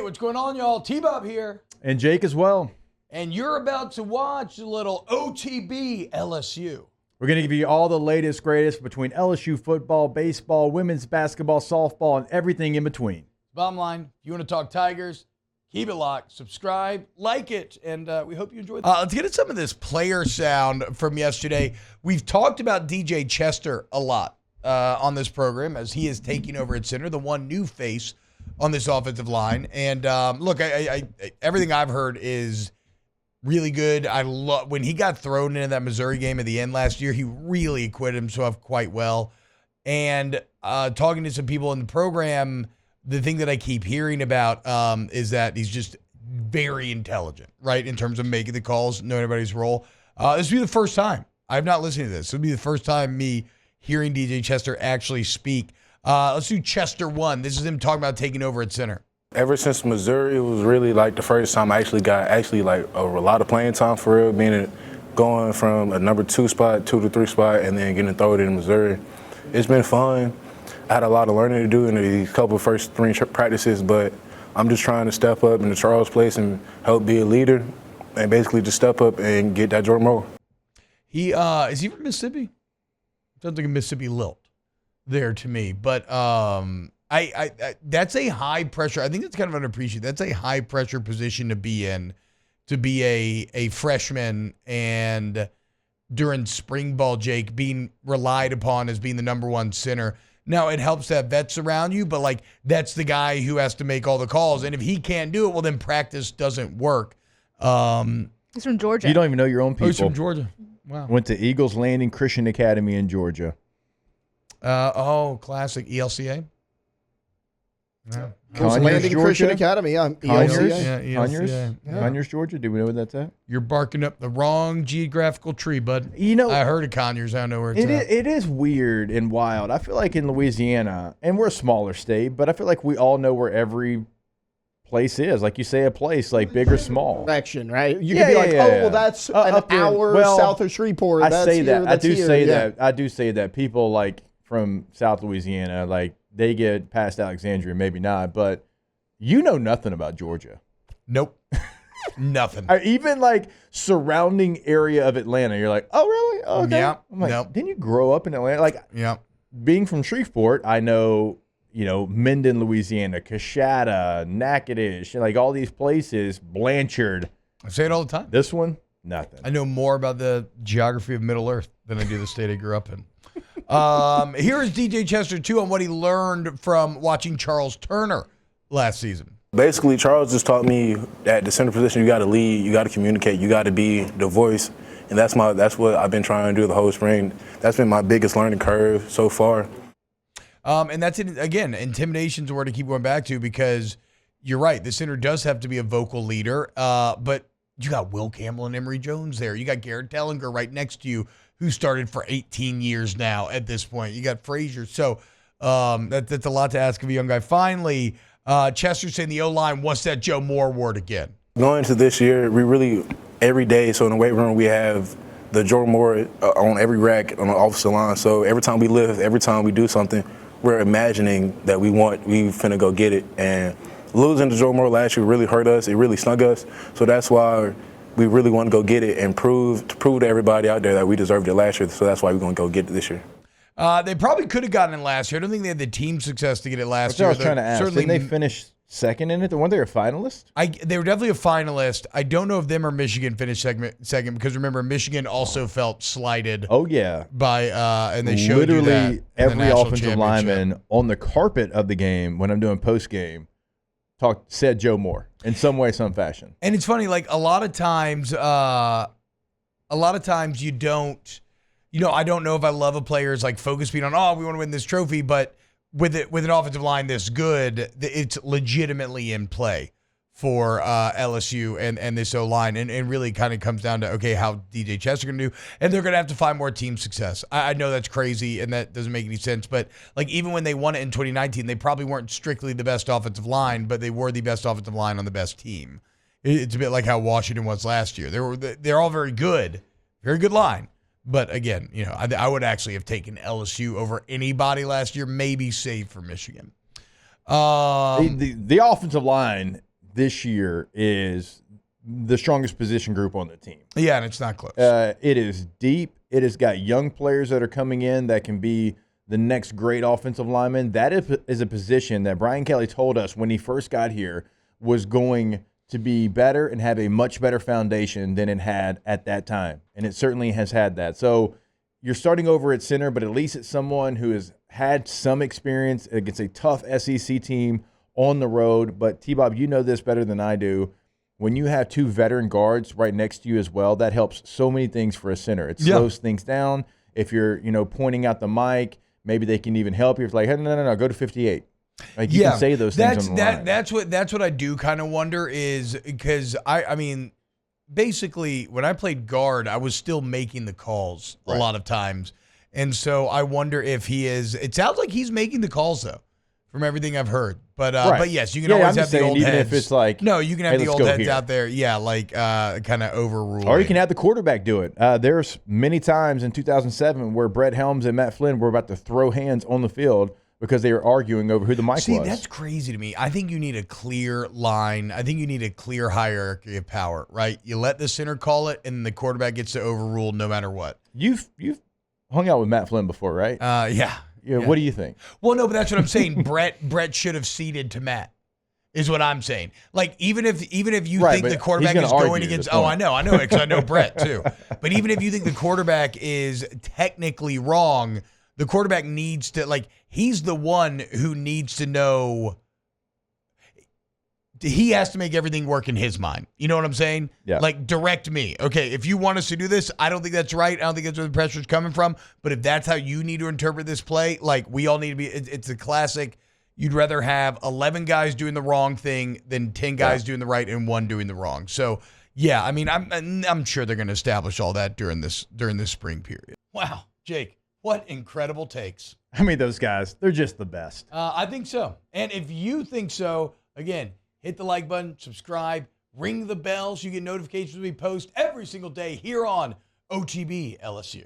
what's going on, y'all? T-Bob here. And Jake as well. And you're about to watch a little OTB LSU. We're going to give you all the latest, greatest between LSU football, baseball, women's basketball, softball, and everything in between. Bottom line, if you want to talk Tigers, keep it locked, subscribe, like it, and we hope you enjoy that. Let's get into some of this player sound from yesterday. We've talked about DJ Chester a lot on this program as he is taking over at center, the one new face on this offensive line. And look, I everything I've heard is really good. I love when he got thrown into that Missouri game at the end last year. He really acquitted himself quite well. And talking to some people in the program, the thing that I keep hearing about is that he's just very intelligent, right, in terms of making the calls, knowing everybody's role. This will be the first time. I've not listened to this. This will be the first time me hearing DJ Chester actually speak. Let's do Chester 1. This is him talking about taking over at center. Ever since Missouri, it was really like the first time I actually got like a lot of playing time for real, going from a number 2 spot, 2 to 3 spot, and then getting thrown in Missouri. It's been fun. I had a lot of learning to do in the couple of first spring practices, but I'm just trying to step up in the Charles place and help be a leader and basically just step up and get that Jordan role. Is he from Mississippi? Sounds like a Mississippi lilt there to me, but I that's a high pressure. I think it's kind of underappreciated. That's a high pressure position to be in, to be a freshman and during spring ball, Jake, being relied upon as being the number 1 center. Now it helps to have vets around you, but like that's the guy who has to make all the calls, and if he can't do it, well then practice doesn't work. He's from Georgia. You don't even know your own people. Oh, he's from Georgia. Wow. Went to Eagles Landing Christian Academy in Georgia. Classic ELCA. Yeah. Landing Georgia? Christian Academy, yeah. Conyers? ELCA. Conyers? Yeah. Conyers, Georgia? Do we know where that's at? You're barking up the wrong geographical tree, bud. You know, I heard of Conyers. I don't know where it's at. It is weird and wild. I feel like in Louisiana, and we're a smaller state, but I feel like we all know where every place is. Like you say a place, like big or small. Direction, right? You could be like, well, that's an hour south of Shreveport. I that's say here, that. I that's do here. say Yeah. that. I do say that people like from South Louisiana, like they get past Alexandria, maybe not, but you know nothing about Georgia. Nope. Nothing. Or even like surrounding area of Atlanta. You're like, oh, really? Oh, okay. Yeah. I'm like, Nope. didn't you grow up in Atlanta? Like, Yeah. being from Shreveport, I know, Minden, Louisiana, Coshada, Natchitoches, like all these places, Blanchard. I say it all the time. This one, nothing. I know more about the geography of Middle Earth than I do the state I grew up in. Here is DJ Chester, too, on what he learned from watching Charles Turner last season. Basically, Charles just taught me that the center position, you got to lead, you got to communicate, you got to be the voice, and that's what I've been trying to do the whole spring. That's been my biggest learning curve so far. And that's it. Again, intimidation's a word to keep going back to because you're right. The center does have to be a vocal leader, but you got Will Campbell and Emory Jones there. You got Garrett Dellinger right next to you, who started for 18 years now at this point. You got Frazier. So that's a lot to ask of a young guy. Finally, Chester saying the O-line wants that Joe Moore award again. Going into this year, we really, every day, so in the weight room, we have the Jordan Moore on every rack on the offensive line. So every time we lift, every time we do something, we're imagining that we finna go get it. And losing to Jordan Moore last year really hurt us. It really stung us. So that's why we really want to go get it and prove to everybody out there that we deserved it last year. So that's why we're going to go get it this year. They probably could have gotten it last year. I don't think they had the team success to get it last year. I was trying to ask. Didn't they finish second in it? Weren't they a finalist? They were definitely a finalist. I don't know if them or Michigan finished second because remember Michigan also felt slighted. Oh yeah, by and they showed literally you that in every the national offensive lineman on the carpet of the game when I'm doing post game said Joe Moore in some way, some fashion. And it's funny, like a lot of times you don't. I don't know if I love a player's like focus being on, we want to win this trophy, but with an offensive line this good, it's legitimately in play for LSU and this O-line. And really kind of comes down to, okay, how DJ Chester going to do. And they're going to have to find more team success. I know that's crazy and that doesn't make any sense. But like even when they won it in 2019, they probably weren't strictly the best offensive line, but they were the best offensive line on the best team. It's a bit like how Washington was last year. They're all very good line. But again, I would actually have taken LSU over anybody last year, maybe save for Michigan. The offensive line this year is the strongest position group on the team. Yeah, and it's not close. It is deep. It has got young players that are coming in that can be the next great offensive lineman. That is a position that Brian Kelly told us when he first got here was going to be better and have a much better foundation than it had at that time. And it certainly has had that. So you're starting over at center, but at least it's someone who has had some experience against a tough SEC team on the road. But T-Bob, you know this better than I do. When you have two veteran guards right next to you as well, that helps so many things for a center. It slows things down. If you're, pointing out the mic, maybe they can even help you. It's like, hey, no, go to 58. Like you can say those things on the line. That's what I do kind of wonder is because I mean, basically when I played guard, I was still making the calls a lot of times. And so I wonder if he is. It sounds like he's making the calls though, from everything I've heard. But yes, you can always have the old even heads. If it's like, no, you can have hey, the old heads out there. Yeah, like kind of overrule. Or you can have the quarterback do it. There's many times in 2007 where Brett Helms and Matt Flynn were about to throw hands on the field because they were arguing over who the mic was. See, that's crazy to me. I think you need a clear line. I think you need a clear hierarchy of power, right? You let the center call it, and the quarterback gets to overrule no matter what. You've hung out with Matt Flynn before, right? Yeah. What do you think? Well, no, but that's what I'm saying. Brett should have ceded to Matt, is what I'm saying. Like even if you think the quarterback is going against, I know, because I know Brett too. But even if you think the quarterback is technically wrong, the quarterback needs to he's the one who needs to know. He has to make everything work in his mind. You know what I'm saying? Yeah. Like, direct me. Okay, if you want us to do this, I don't think that's right. I don't think that's where the pressure's coming from. But if that's how you need to interpret this play, we all need to be. It's a classic. You'd rather have 11 guys doing the wrong thing than 10 guys doing the right and one doing the wrong. So, yeah, I mean, I'm sure they're going to establish all that during this spring period. Wow, Jake, what incredible takes. I mean, those guys, they're just the best. I think so. And if you think so, again, hit the like button, subscribe, ring the bell so you get notifications when we post every single day here on OTB LSU.